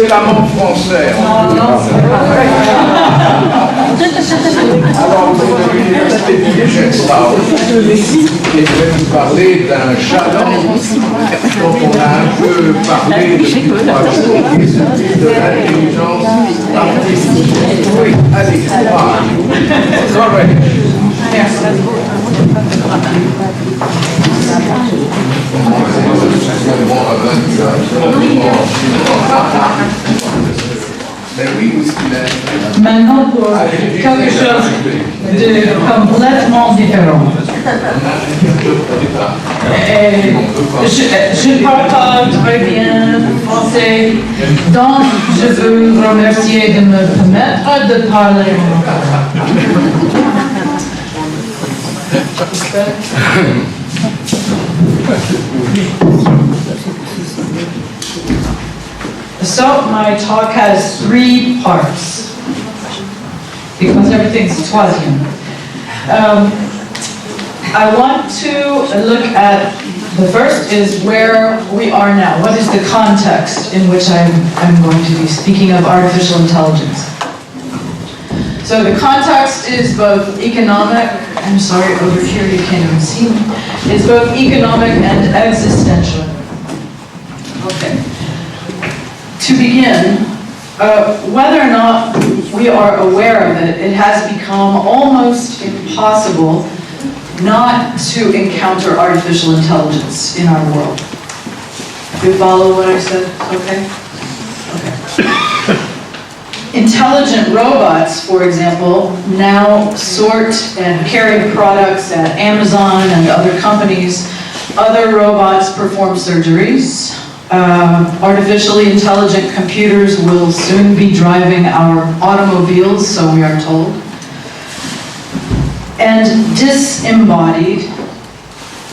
excellemment français. Alors, vous êtes de l'Université de Puget Sound, et je vais vous parler d'un jalon dont on a un peu parlé depuis 3 jours, qui est celui de l'intelligence artistique. Oui, allez, correct. Maintenant pour quelque chose de complètement différent. Je ne parle pas très bien français, donc je veux vous remercier de me permettre de parler en So my talk has 3 parts, because everything's troisième. I want to look at, the first is where we are now. What is the context in which I'm going to be speaking of artificial intelligence? So the context is both economic, I'm sorry, over here you can't even see me, is both economic and existential. Okay. To begin, whether or not we are aware of it, it has become almost impossible not to encounter artificial intelligence in our world. Do you follow what I said? Okay? Okay. Intelligent robots, for example, now sort and carry products at Amazon and other companies. Other robots perform surgeries. Artificially intelligent computers will soon be driving our automobiles, so we are told. And disembodied,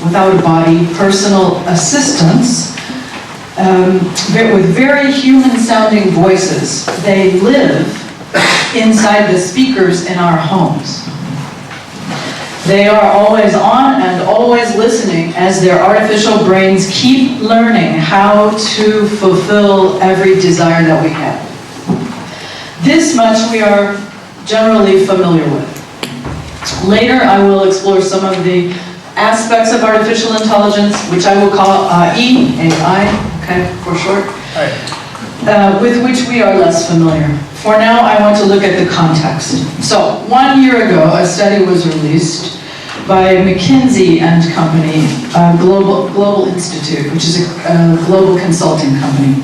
without a body, personal assistants, with very human-sounding voices, they live inside the speakers in our homes. They are always on and always listening as their artificial brains keep learning how to fulfill every desire that we have. This much we are generally familiar with. Later, I will explore some of the aspects of artificial intelligence, which I will call AI, okay, for short, with which we are less familiar. For now, I want to look at the context. So, 1 year ago, a study was released by McKinsey and Company, Global Institute, which is a global consulting company.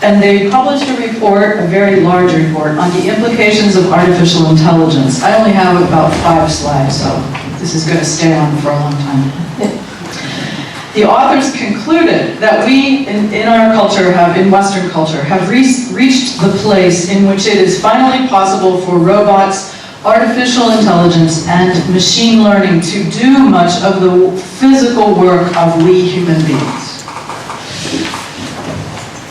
And they published a report, a very large report, on the implications of artificial intelligence. I only have about 5 slides, so this is going to stay on for a long time. The authors concluded that we, in our culture, in Western culture, have reached the place in which it is finally possible for robots, artificial intelligence, and machine learning to do much of the physical work of we human beings.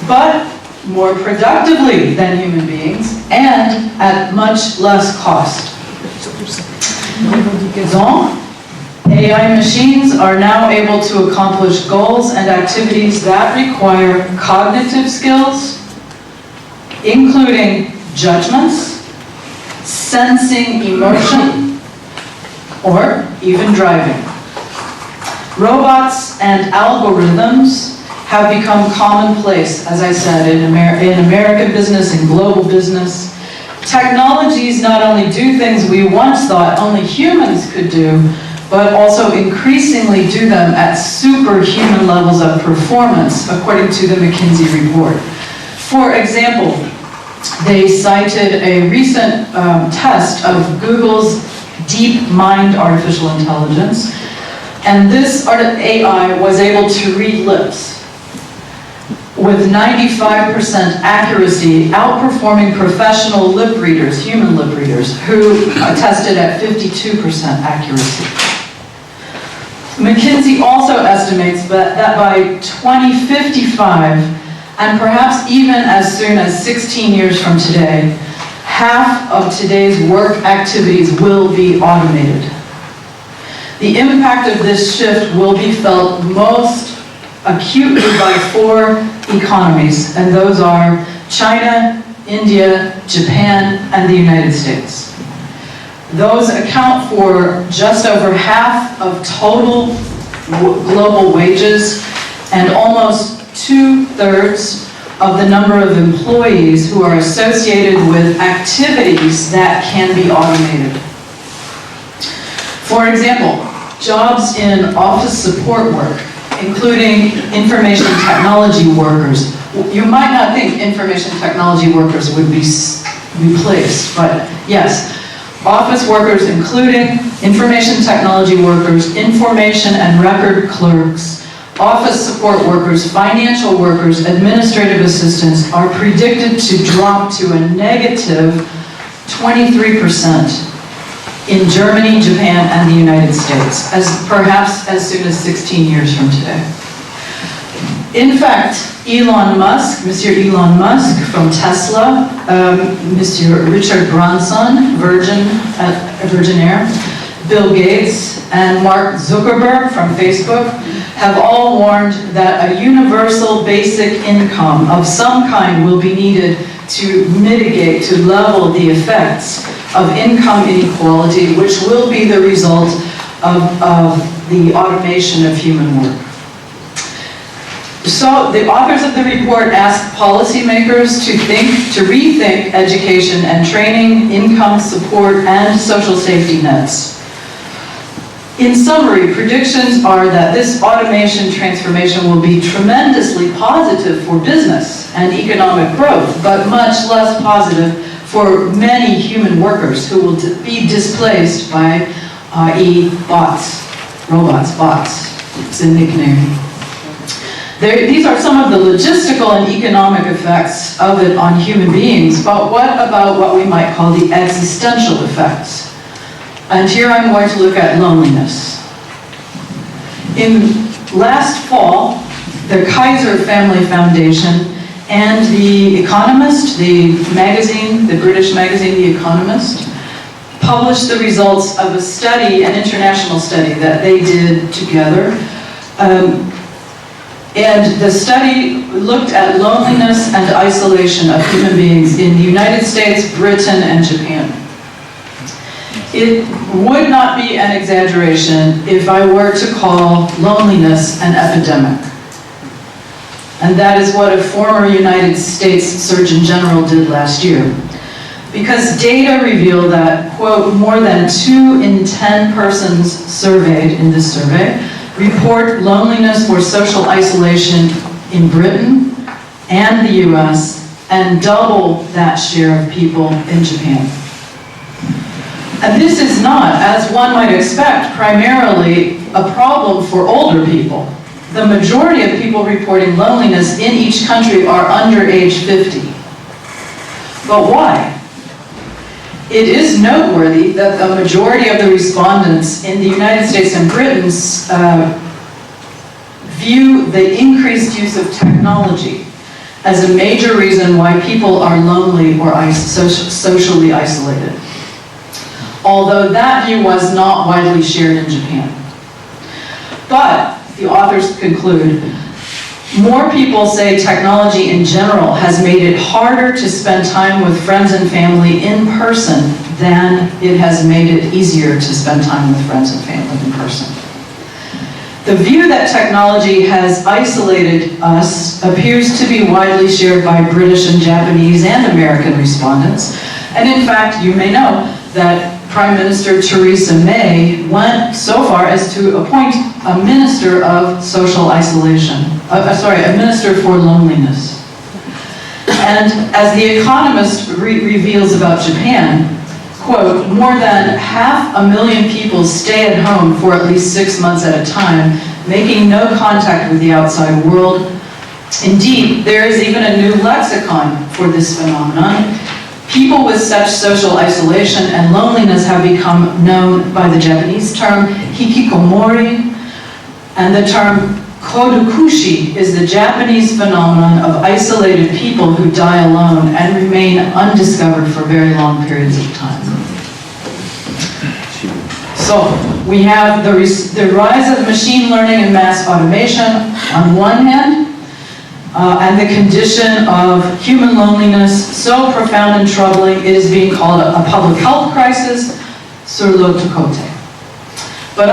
But more productively than human beings, and at much less cost. AI machines are now able to accomplish goals and activities that require cognitive skills, including judgments, sensing emotion, or even driving. Robots and algorithms have become commonplace, as I said, in American business and global business. Technologies not only do things we once thought only humans could do, but also increasingly do them at superhuman levels of performance, according to the McKinsey report. For example, they cited a recent test of Google's DeepMind artificial intelligence, and this AI was able to read lips with 95% accuracy, outperforming professional lip readers, human lip readers, who tested at 52% accuracy. McKinsey also estimates that by 2055, and perhaps even as soon as 16 years from today, half of today's work activities will be automated. The impact of this shift will be felt most acutely by 4 economies, and those are China, India, Japan, and the United States. Those account for just over half of total global wages and almost 2/3 of the number of employees who are associated with activities that can be automated. For example, jobs in office support work, including information technology workers. You might not think information technology workers would be replaced, but yes, office workers including information technology workers, information and record clerks, office support workers, financial workers, administrative assistants are predicted to drop to a negative 23% in Germany, Japan, and the United States, perhaps as soon as 16 years from today. In fact, Monsieur Elon Musk from Tesla, Monsieur Richard Branson, Virgin Air, Bill Gates, and Mark Zuckerberg from Facebook have all warned that a universal basic income of some kind will be needed to mitigate, to level the effects of income inequality, which will be the result of the automation of human work. So the authors of the report ask policymakers to rethink education and training, income support, and social safety nets. In summary, predictions are that this automation transformation will be tremendously positive for business and economic growth, but much less positive for many human workers who will be displaced by bots, robots, bots. It's a nickname. These are some of the logistical and economic effects of it on human beings, but what about what we might call the existential effects? And here I'm going to look at loneliness. In last fall, the Kaiser Family Foundation and The Economist, the British magazine, The Economist, published the results of a study, an international study that they did together. And the study looked at loneliness and isolation of human beings in the United States, Britain, and Japan. It would not be an exaggeration if I were to call loneliness an epidemic. And that is what a former United States Surgeon General did last year. Because data reveal that, quote, more than 2 in 10 persons surveyed in this survey report loneliness or social isolation in Britain and the US, and double that share of people in Japan. And this is not, as one might expect, primarily a problem for older people. The majority of people reporting loneliness in each country are under age 50. But why? It is noteworthy that the majority of the respondents in the United States and Britain view the increased use of technology as a major reason why people are lonely or socially isolated. Although that view was not widely shared in Japan. But, the authors conclude, more people say technology in general has made it harder to spend time with friends and family in person than it has made it easier to spend time with friends and family in person. The view that technology has isolated us appears to be widely shared by British and Japanese and American respondents. And in fact, you may know that Prime Minister Theresa May went so far as to appoint a minister of social isolation, a minister for loneliness. And as The Economist reveals about Japan, quote, more than 500,000 people stay at home for at least 6 months at a time, making no contact with the outside world. Indeed, there is even a new lexicon for this phenomenon. People with such social isolation and loneliness have become known by the Japanese term hikikomori, and the term kodokushi is the Japanese phenomenon of isolated people who die alone and remain undiscovered for very long periods of time. So we have the rise of machine learning and mass automation on one hand, and the condition of human loneliness so profound and troubling it is being called a public health crisis sur l'autre côté. But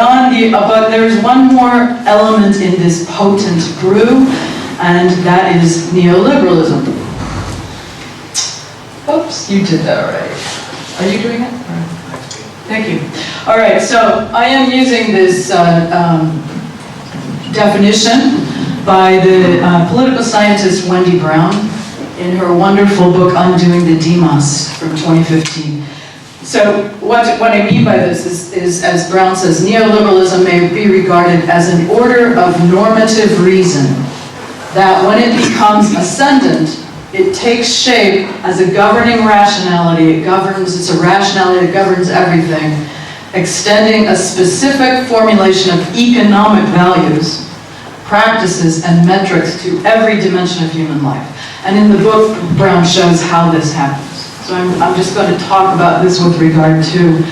there's one more element in this potent brew, and that is neoliberalism. Oops, you did that right. Are you doing it? Thank you. All right, so I am using this definition by the political scientist Wendy Brown in her wonderful book Undoing the Demos from 2015. So what I mean by this is, as Brown says, neoliberalism may be regarded as an order of normative reason that when it becomes ascendant, it takes shape as a governing rationality. It's a rationality that governs everything, extending a specific formulation of economic values, practices, and metrics to every dimension of human life. And in the book, Brown shows how this happens. So I'm just going to talk about this with regard to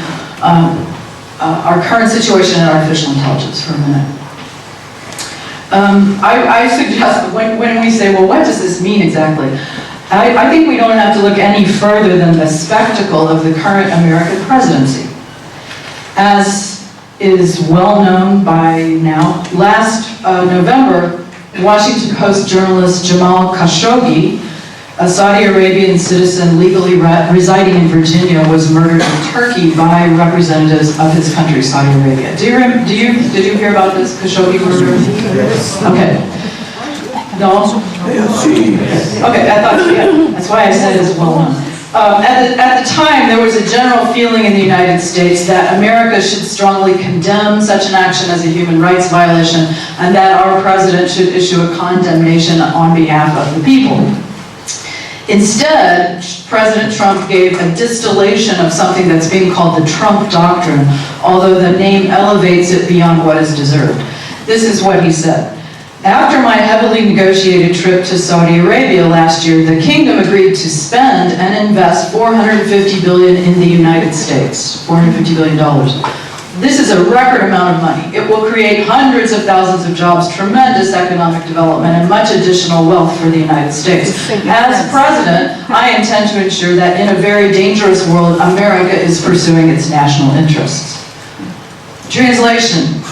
our current situation in artificial intelligence for a minute. I suggest when we say, well, what does this mean exactly? I think we don't have to look any further than the spectacle of the current American presidency. As is well known by now, last November, Washington Post journalist Jamal Khashoggi, a Saudi Arabian citizen legally residing in Virginia, was murdered in Turkey by representatives of his country, Saudi Arabia. Did you hear about this Khashoggi murder? Yes. Okay. No? Okay, I thought, yeah, that's why I said it's well known. At the time, there was a general feeling in the United States that America should strongly condemn such an action as a human rights violation, and that our president should issue a condemnation on behalf of the people. Instead, President Trump gave a distillation of something that's being called the Trump Doctrine, although the name elevates it beyond what is deserved. This is what he said. After my heavily negotiated trip to Saudi Arabia last year, the kingdom agreed to spend and invest $450 billion in the United States, $450 billion. This is a record amount of money. It will create hundreds of thousands of jobs, tremendous economic development, and much additional wealth for the United States. As president, I intend to ensure that in a very dangerous world, America is pursuing its national interests. Translation.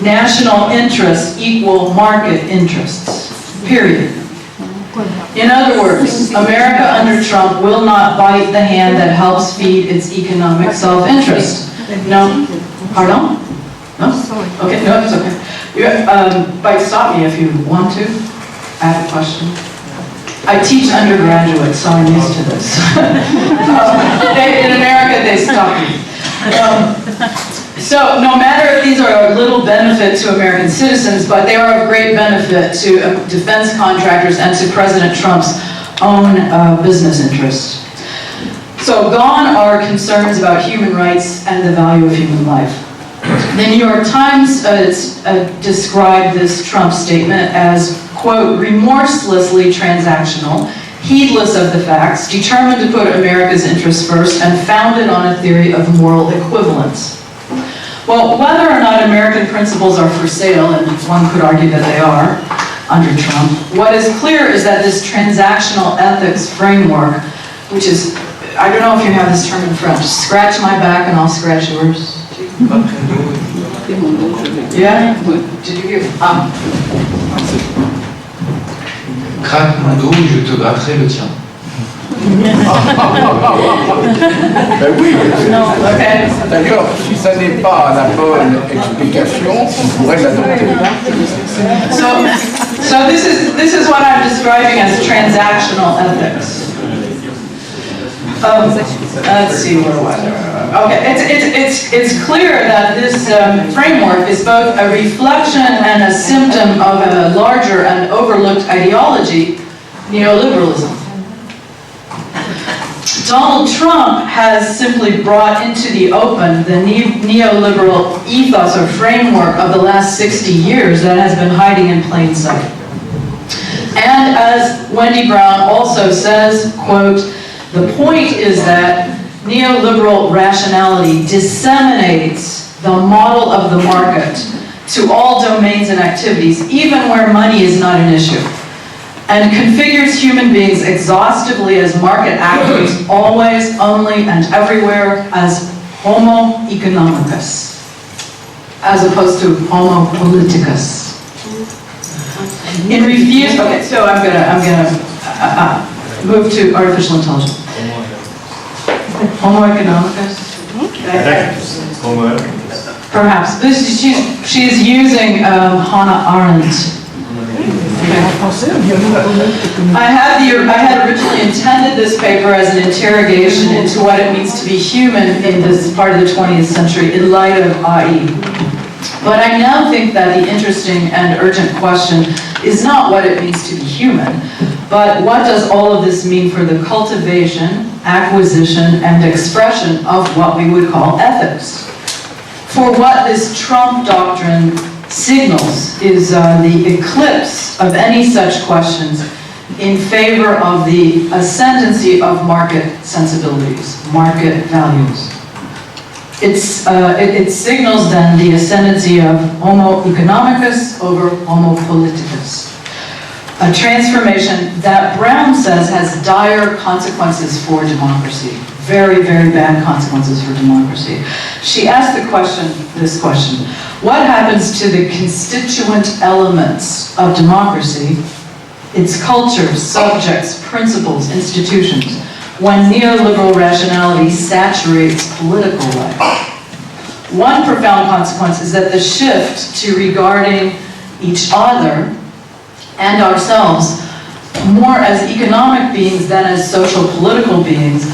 National interests equal market interests, period. In other words, America under Trump will not bite the hand that helps feed its economic self-interest. No? Pardon? No? Okay, no, it's okay. But stop me if you want to. I have a question. I teach undergraduates, so I'm used to this. In America, they stop me. So no matter if these are of little benefit to American citizens, but they are of great benefit to defense contractors and to President Trump's own business interests. So gone are concerns about human rights and the value of human life. The New York Times described this Trump statement as, quote, remorselessly transactional, heedless of the facts, determined to put America's interests first, and founded on a theory of moral equivalence. Well, whether or not American principles are for sale, and one could argue that they are under Trump, what is clear is that this transactional ethics framework, which is, I don't know if you have this term in French, scratch my back and I'll scratch yours. Yeah? Did you hear? Gratte mon dos, je te gratterai le tien. Ben oui, Okay. d'ailleurs, si ça n'est pas la bonne explication, on pourrait l'adopter. So this is what I'm describing as transactional ethics. Let's see where was I? Okay, it's clear that this framework is both a reflection and a symptom of a larger and overlooked ideology, neoliberalism. Donald Trump has simply brought into the open the neoliberal ethos or framework of the last 60 years that has been hiding in plain sight. And as Wendy Brown also says, quote, the point is that neoliberal rationality disseminates the model of the market to all domains and activities, even where money is not an issue. and configures human beings exhaustively as market actors, always, only, and everywhere as homo economicus, as opposed to homo politicus. In refuse, okay, so I'm gonna move to artificial intelligence. Homo economicus. Perhaps. She's using Hannah Arendt. I had originally intended this paper as an interrogation into what it means to be human in this part of the 20th century in light of AI. But I now think that the interesting and urgent question is not what it means to be human, but what does all of this mean for the cultivation, acquisition, and expression of what we would call ethics? For what this Trump Doctrine signals is the eclipse of any such questions in favor of the ascendancy of market sensibilities, market values. It signals then the ascendancy of homo economicus over homo politicus. A transformation that Brown says has dire consequences for democracy. Very, very bad consequences for democracy. She asked this question, what happens to the constituent elements of democracy, its cultures, subjects, principles, institutions, when neoliberal rationality saturates political life? One profound consequence is that the shift to regarding each other and ourselves more as economic beings than as social political beings,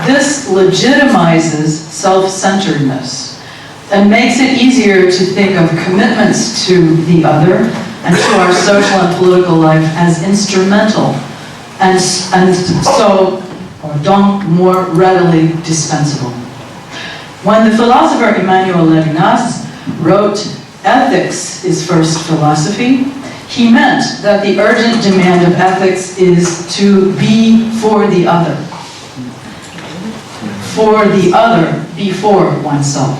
this legitimizes self-centeredness and makes it easier to think of commitments to the other and to our social and political life as instrumental and so, or donc, more readily dispensable. When the philosopher Emmanuel Levinas wrote, "Ethics is first philosophy," he meant that the urgent demand of ethics is to be for the other. For the other before oneself.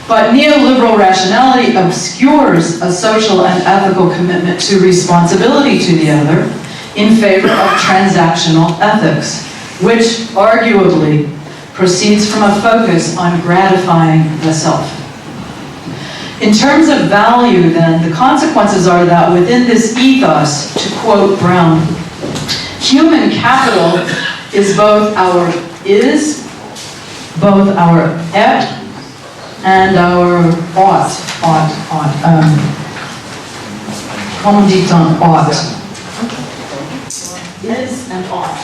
But neoliberal rationality obscures a social and ethical commitment to responsibility to the other in favor of transactional ethics, which arguably proceeds from a focus on gratifying the self. In terms of value, then, the consequences are that within this ethos, to quote Brown, human capital is both our et and our ought. Comment dit-on ought? Is and ought.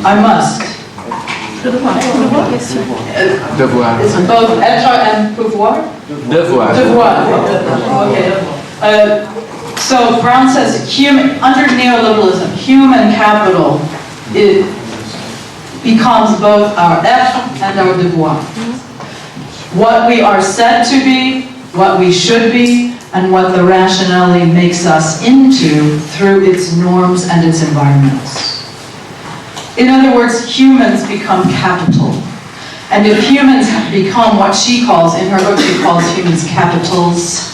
I must. Devoir. It's both être and pouvoir? Devoir. Devoir. Okay. So Brown says, under neoliberalism, human capital becomes both our être and our devoir. What we are said to be, what we should be, and what the rationality makes us into through its norms and its environments. In other words, humans become capital. And if humans become what she calls, in her book she calls humans capitals,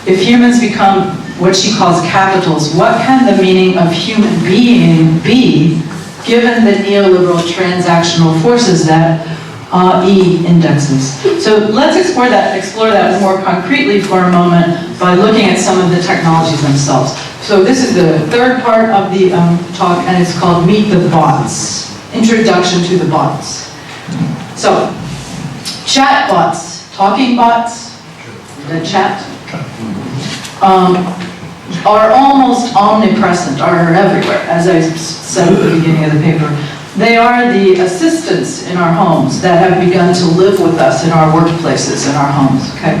if humans become what she calls capitals, what can the meaning of human being be given the neoliberal transactional forces that E indexes? So let's explore that more concretely for a moment by looking at some of the technologies themselves. So this is the third part of the talk, and it's called Meet the Bots, Introduction to the Bots. So, chat bots, talking bots, the chat, are almost omnipresent, are everywhere, as I said at the beginning of the paper. They are the assistants in our homes that have begun to live with us in our workplaces, in our homes, okay?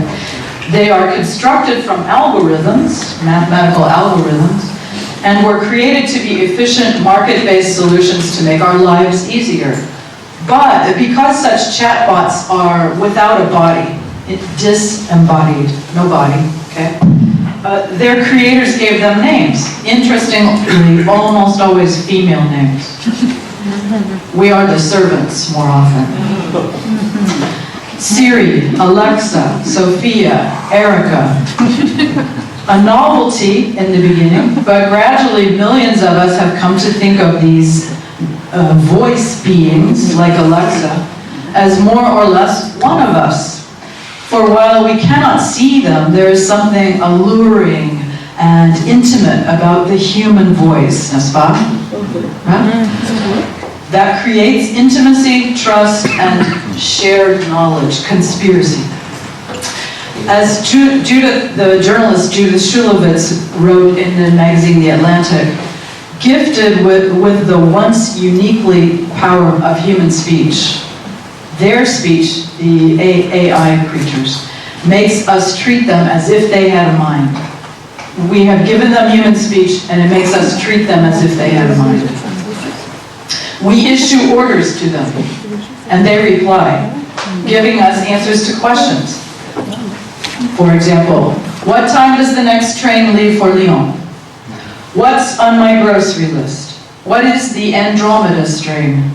They are constructed from algorithms, mathematical algorithms, and were created to be efficient market-based solutions to make our lives easier. But because such chatbots are without a body, disembodied, no body, okay? Their creators gave them names. Interestingly, almost always female names. We are the servants more often. Siri, Alexa, Sophia, Erica. a novelty in the beginning, but gradually millions of us have come to think of these voice beings, like Alexa, as more or less one of us. For while we cannot see them, there is something alluring and intimate about the human voice, n'est-ce pas? Right? That creates intimacy, trust, and shared knowledge, conspiracy. As the journalist Judith Shulevitz wrote in the magazine The Atlantic, gifted with the once uniquely power of human speech, their speech, the AI creatures, makes us treat them as if they had a mind. We have given them human speech, and it makes us treat them as if they had a mind. We issue orders to them, and they reply, giving us answers to questions. For example, what time does the next train leave for Lyon? What's on my grocery list? What is the Andromeda strain?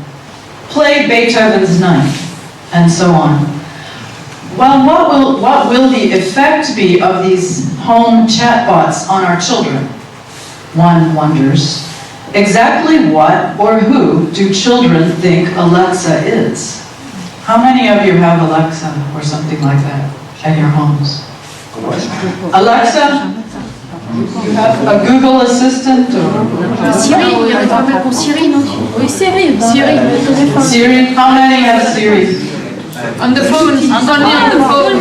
Play Beethoven's Ninth, and so on. Well, what will the effect be of these home chatbots on our children? One wonders. Exactly what or who do children think Alexa is? How many of you have Alexa or something like that at your homes? Alexa? You have a Google Assistant or? Siri, il y a des problèmes pour Siri, non? Oui, Siri. Siri? How many have Siri? On the phone, only on the phone.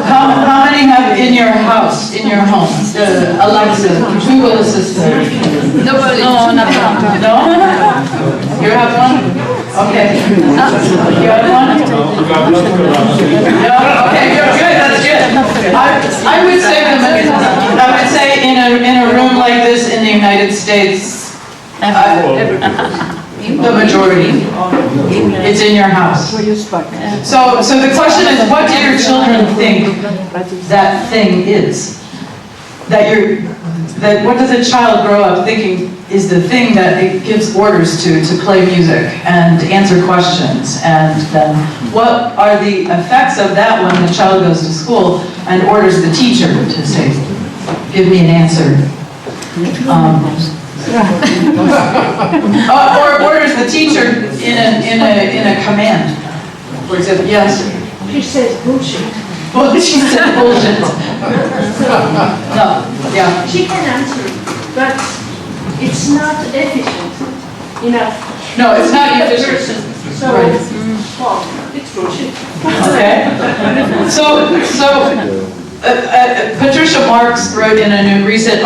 How many have in your house, in your home, Alexa, Google Assistant? Nobody. No, not No? You have one? Okay. You have one? No? Okay, good, that's good. I would say in a room like this in the United States, the majority. It's in your house. So the question is, what do your children think that thing is? What does a child grow up thinking is the thing that it gives orders to play music and answer questions? And then what are the effects of that when the child goes to school and orders the teacher to say, give me an answer? Or orders the teacher in a command. For example, yes? She says bullshit. Well, she said bullshit. No, yeah. She can answer, but it's not efficient enough. No, it's not The efficient. person. So, Right. well, it's bullshit. Okay. Patricia Marx wrote in a recent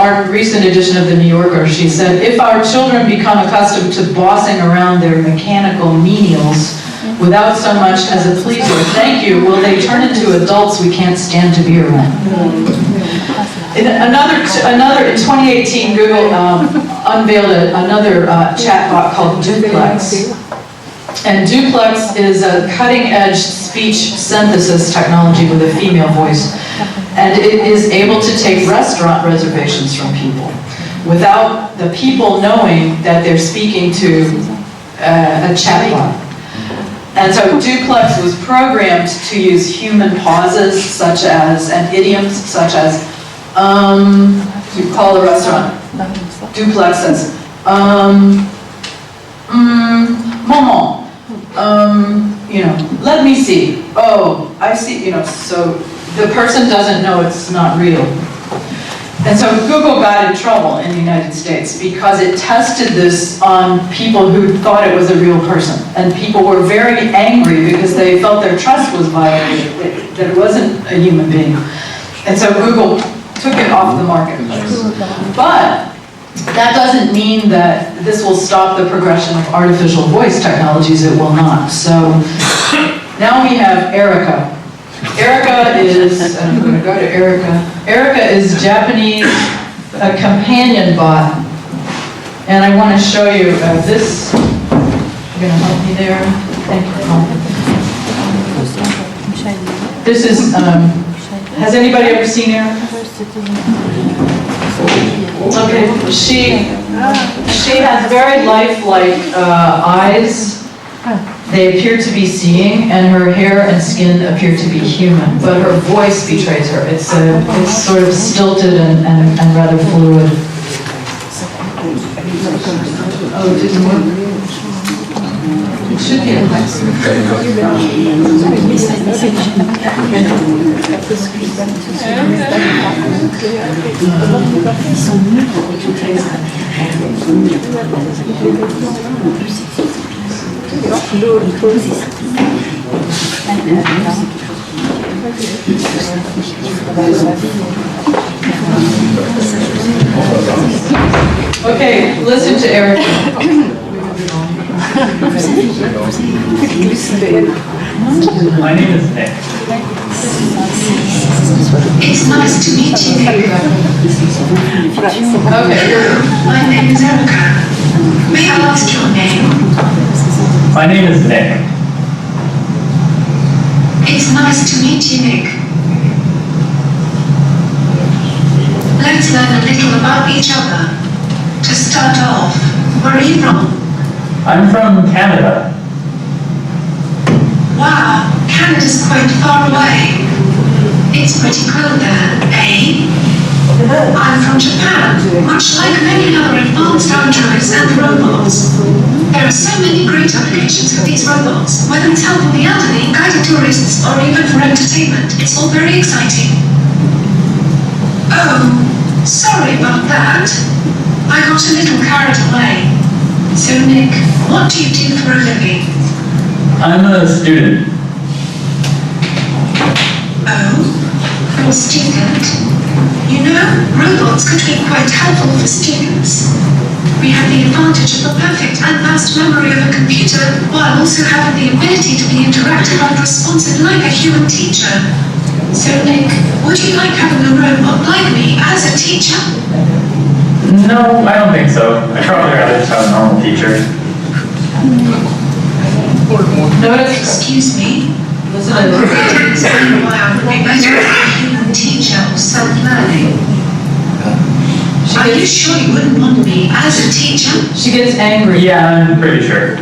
edition of the New Yorker, she said, if our children become accustomed to bossing around their mechanical menials without so much as a please or thank you, will they turn into adults we can't stand to be around? In 2018, Google unveiled another chatbot called Duplex. And Duplex is a cutting-edge speech synthesis technology with a female voice. And it is able to take restaurant reservations from people without the people knowing that they're speaking to a chatbot. And so Duplex was programmed to use human pauses such as, and idioms such as, you call the restaurant, Duplex says, maman, let me see. Oh, I see, so the person doesn't know it's not real. And so Google got in trouble in the United States because it tested this on people who thought it was a real person. And people were very angry because they felt their trust was violated, that it wasn't a human being. And so Google took it off the marketplace. But that doesn't mean that this will stop the progression of artificial voice technologies. It will not. So now we have Erica. Erica is, and I'm going to go to Erica. Erica is Japanese, a companion bot. And I want to show you this. You're going to help me there? Thank you. This is, has anybody ever seen Erica? Okay, she has very lifelike eyes, They appear to be seeing, and her hair and skin appear to be human, but her voice betrays her. It's sort of stilted and rather fluid. Oh, it didn't work. It should be a nice. Okay, listen to Eric. My name is Nick. It's nice to meet you. Okay. My name is Erica. May I ask your name? My name is Nick. It's nice to meet you, Nick. Let's learn a little about each other. To start off, where are you from? I'm from Canada. Wow, Canada's quite far away. It's pretty cool there, eh? I'm from Japan, much like many other advanced androids and robots. There are so many great applications for these robots, whether it's helping the elderly, guiding tourists, or even for entertainment. It's all very exciting. Oh, sorry about that. I got a little carried away. So Nick, what do you do for a living? I'm a student. Oh, you're a student? You know, robots could be quite helpful for students. We have the advantage of the perfect and vast memory of a computer, while also having the ability to be interactive and responsive like a human teacher. So Nick, would you like having a robot like me as a teacher? No, I don't think so. I'd probably rather just have a normal teacher. Notice. Excuse me? Listen I'm to afraid to explain why I would be better as a human teacher or self-learning. Are you sure you wouldn't want me as a teacher? She gets angry. Yeah, I'm pretty sure.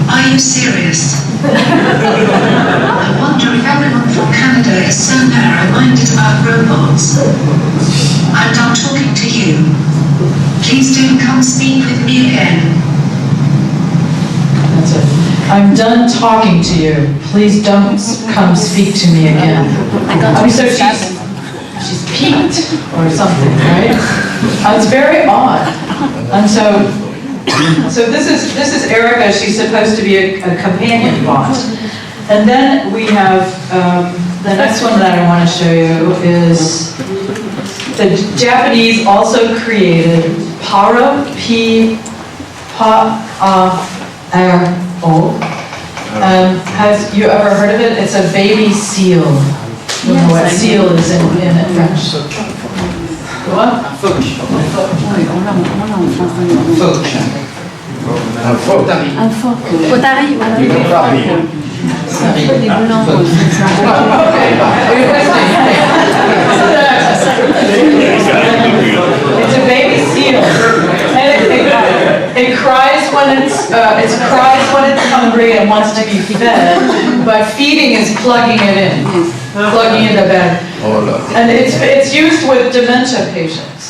Are you serious? I wonder if everyone from Canada is so narrow-minded about robots. I'm done talking to you. Please don't come speak with me again. That's it. I'm done talking to you. Please don't come speak to me again. So she's piqued or something, right? It's very odd. And so this is Erica. She's supposed to be a companion bot. And then we have the next one that I want to show you is the Japanese also created Paro, P-A-R-O. Has you ever heard of it? It's a baby seal. You know what seal is in French. What? Un fotari. Potari, voilà. You don't tell me. Des blancs. It's a baby seal. And it cries when it cries when it's hungry and wants to be fed, but feeding is plugging it in, plugging it in the bed. And it's used with dementia patients.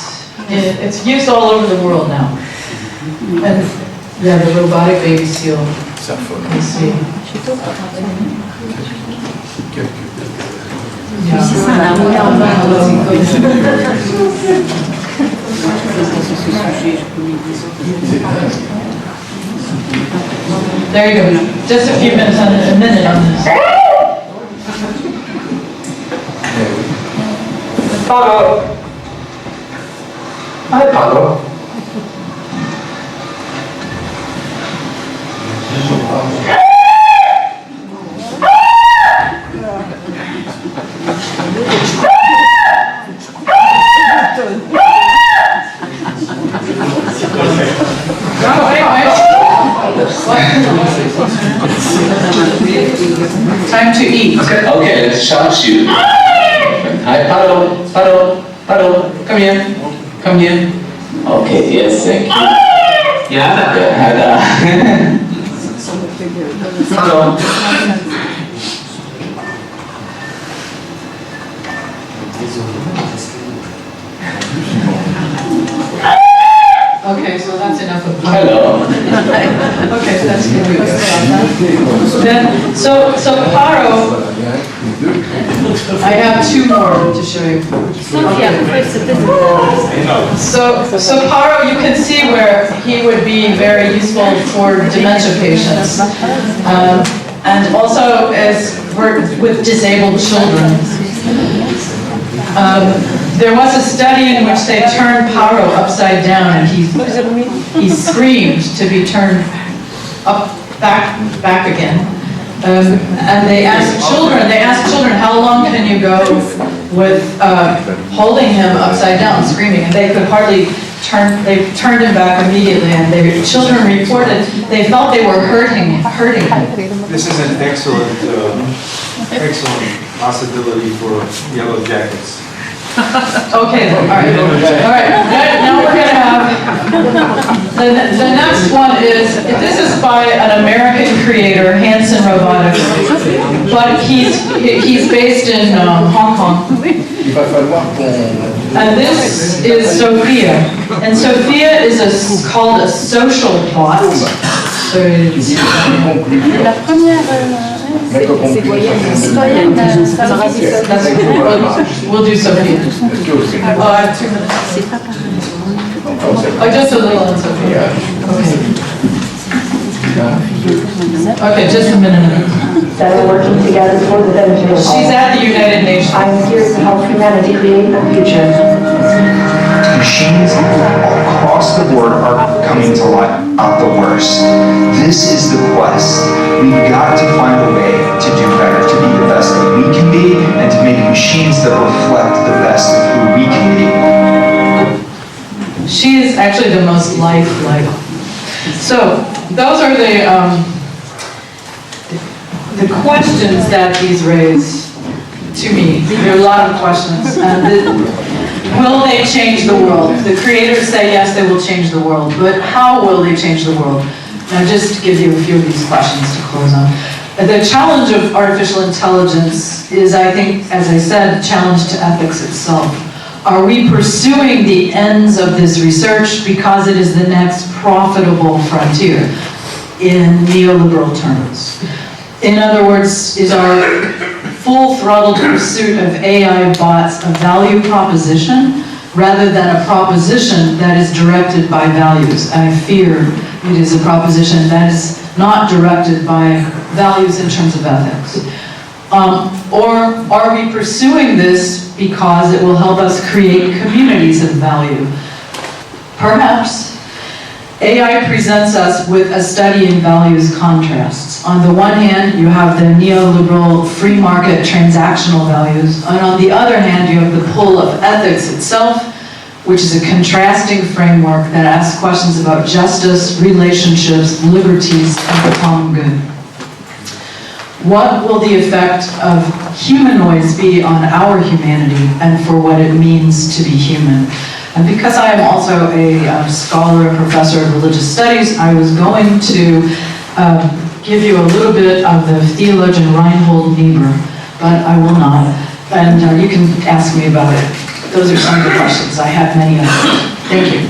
It's used all over the world now. And yeah, the robotic baby seal. You see. There you go. Just a few minutes on a minute on this. Hello. Hi, Pablo. Time to eat. Okay, let's charge you. Hi, Paro, come here. Okay, yes, thank you. Yada. Hello. Okay, so that's enough of Hello. Okay, that's good. We can stop that. Then, so Paro, I have two more to show you. So Paro, you can see where he would be very useful for dementia patients, and also as work with disabled children. There was a study in which they turned Paro upside down, and he screamed to be turned back again. And they asked children, how long can you go with holding him upside down, screaming? And they could hardly they turned him back immediately, and the children reported they felt they were hurting him. This is an excellent possibility for yellow jackets. Okay, all right. Now we're going to have, the next one is, this is by an American creator, Hanson Robotics, but he's based in Hong Kong. And this is Sophia. And Sophia is called a social bot. So it's, La première, c'est citoyenne, ça va we'll do Sophia. Oh, I have 2 minutes. c'est pas pareil. Oh, just a little on Sophia. Okay, just a minute. That are working together for the benefit of all. She's at the United Nations. I am here to help humanity create a future. Machines across the board are coming to light at the worst. This is the quest. We've got to find a way to do better, to be the best that we can be, and to make machines that reflect the best of who we can be. She is actually the most lifelike. So those are the questions that these raise to me. There are a lot of questions. Will they change the world? The creators say yes, they will change the world, but how will they change the world? Now, just to give you a few of these questions to close on. The challenge of artificial intelligence is, I think, as I said, a challenge to ethics itself. Are we pursuing the ends of this research because it is the next profitable frontier, in neoliberal terms? In other words, is our full-throttle pursuit of AI bots a value proposition rather than a proposition that is directed by values? I fear it is a proposition that is not directed by values in terms of ethics. Or are we pursuing this because it will help us create communities of value? Perhaps. AI presents us with a study in values contrasts. On the one hand, you have the neoliberal free market transactional values, and on the other hand, you have the pull of ethics itself, which is a contrasting framework that asks questions about justice, relationships, liberties, and the common good. What will the effect of humanoids be on our humanity and for what it means to be human? And because I am also a scholar and professor of religious studies, I was going to give you a little bit of the theologian Reinhold Niebuhr, but I will not. And you can ask me about it. Those are some of the questions. I have many others. Thank you.